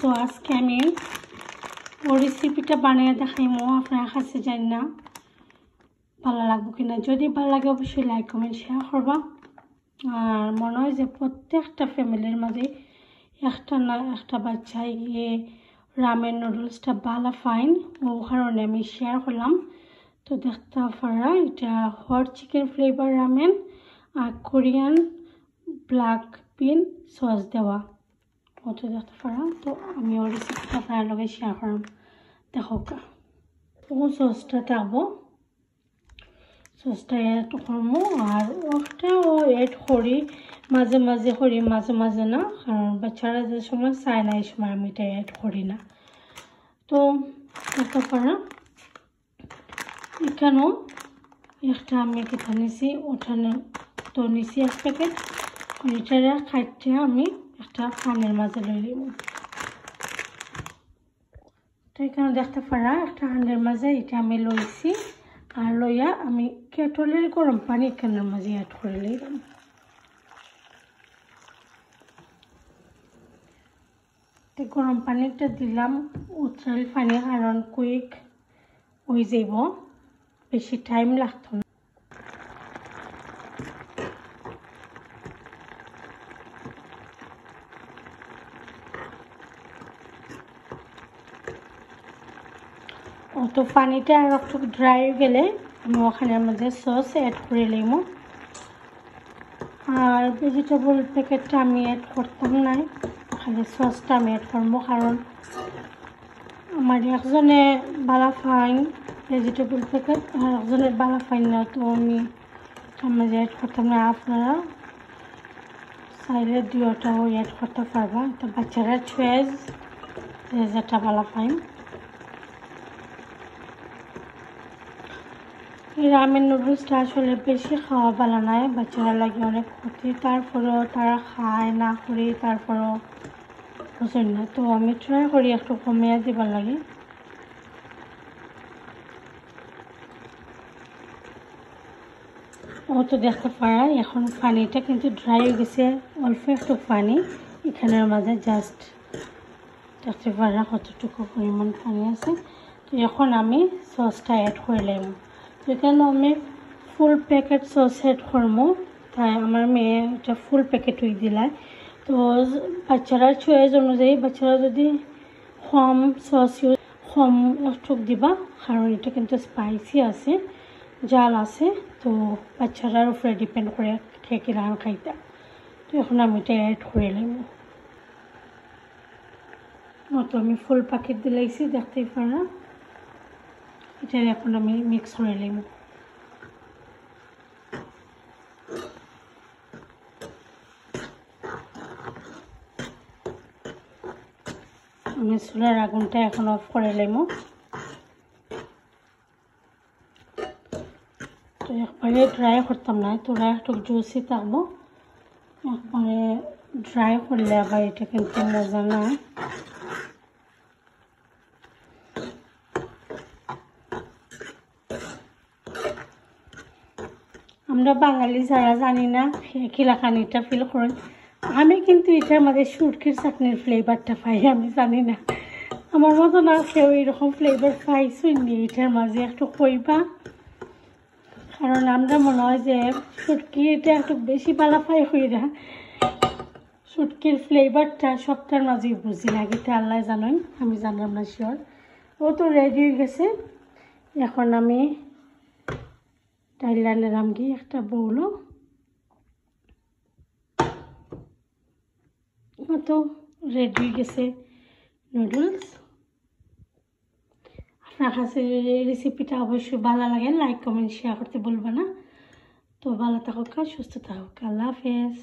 তো আজকে আমি ওই রেসিপিটা বানিয়ে দেখাইমো, আপনার কাছে জানি না ভালো লাগবে কিনা। যদি ভালো লাগে অবশ্যই লাইক কমেন্ট শেয়ার করবা। আর মনে হয় যে প্রত্যেকটা ফ্যামিলির মাঝে একটা না একটা বাচ্চাই গিয়ে রামেন নুডলসটা ভালো ফাইন, ও কারণে আমি শেয়ার করলাম। তো দেখতে পারা এটা হট চিকেন ফ্লেভার রামেন আর কোরিয়ান ব্ল্যাক বিন সস দেওয়া, ওটা দেখতে পারা। তো আমি ওই রেসিপিটা আপনার লগে শেয়ার করলাম, দেখো ও সসটা থাকবো, সসটা এড করবো। আর ওটাও এড করি মাঝে মাঝে করি, মাঝে মাঝে না, কারণ বাচ্চারা যে সময় চায় না এই সময় আমি এটা এড করি না। তো দেখতে পারা এখানেও একটা আমি কেটে নিছি, ওঠানে তো নিছি এক প্যাকেট। এটারে খাইতে আমি একটা পানির মাঝে লই নিব। তো এখানে দেখতে পারা একটা হাঁড়ির মাঝে এটা আমি লইছি, আর লইয়া আমি কেটলের গরম পানি এখানের মাঝে অ্যাড করে লইলাম। তো গরম পানিটা দিলাম উচ্ছাল পানি, কারণ কুইক হয়ে যাব, বেশি টাইম লাগতো না। তো পানিটা আর একটু ড্রাই হয়ে গেলে আমি ওখানের মধ্যে সস অ্যাড করে নিব। আর ভেজিটেবল প্যাকেটটা আমি অ্যাড করতাম না, খালি সসটা আমি অ্যাড করবো, কারণ আমার একজনে বালা ফাইন ভেজিটেবল প্যাকেট আর একজনের বালা ফাইন না, তো আমি মাঝে অ্যাড করতাম না। আপনারা চাইলে দুটাও অ্যাড করতে পারবা, তো বাচ্চারা চয়েস যেটা বালা ফাইন। এই রামেন নুডলসটা আসলে বেশি খাওয়া ভালো নয়, বাচ্চারা লাগে অনেক ক্ষতি, তারপরেও তারা খায় না করি, তারপরেও পছন্দ না। তো আমি ট্রাই করি একটু কমিয়ে দিবার লাগে। ও তো দেখতে পারা এখন পানিটা কিন্তু ড্রাই হয়ে গেছে, অল্প একটু পানি এখানের মাঝে জাস্ট দেখতে পারা কতটুকু পরিমাণ পানি আছে। তো এখন আমি সসটা অ্যাড করে নেব। তো এখানে আমি ফুল প্যাকেট সস অ্যাড করবো, তাই আমার মেয়ে এটা ফুল প্যাকেট হয়ে দিলায়। তো বাচ্চারা চয়েস অনুযায়ী বাচ্চারা যদি কম সস ইউজ কম একটু দিবা, কারণ এটা কিন্তু স্পাইসি আছে, জাল আছে, তো বাচ্চারার উপরে ডিপেন্ড করে কে কিরকম খাইতে। তো এখন আমি এটা অ্যাড করে নেব। তো আমি ফুল প্যাকেট দিলাইছি, দেখতেই পারা। এটা এখন আমি মিক্স করে নেব। আমি চুলার আগুনটা এখন অফ করে নেব। তো একবারে ড্রাই করতাম না, তোরা একটু জুসি থাকবো, একবারে ড্রাই করলে আবার এটা কিন্তু মজা না। আমরা বাঙালি যারা জানি না খিলাখানিটা ফিল করেন, আমি কিন্তু এটার মধ্যে শুটকির চাটনির ফ্লেভারটা পাই, আমি জানি না আমার মতো না কেউ এরকম ফ্লেভার পাই শুনি এটার মাঝে একটু কইবা, কারণ আমরা মনে হয় যে শুটকি এটা একটু বেশি ভালো পাই হইরা, শুটকির ফ্লেভারটা সবটার মাঝেই বুঝি না, এটা আল্লাহ জানেন, আমি জানলাম না শিওর। ও তো রেডি হয়ে গেছে, এখন আমি ডাইলা নিলাম কি একটা বউলো, তো রেডি হয়ে গেছে নুডলস। আপনার কাছে রেসিপিটা অবশ্যই ভালো লাগে, লাইক কমেন্ট শেয়ার করতে বলবে না। তো ভালো থাকুক, সুস্থ থাকুক, আল্লাহ হাফেজ।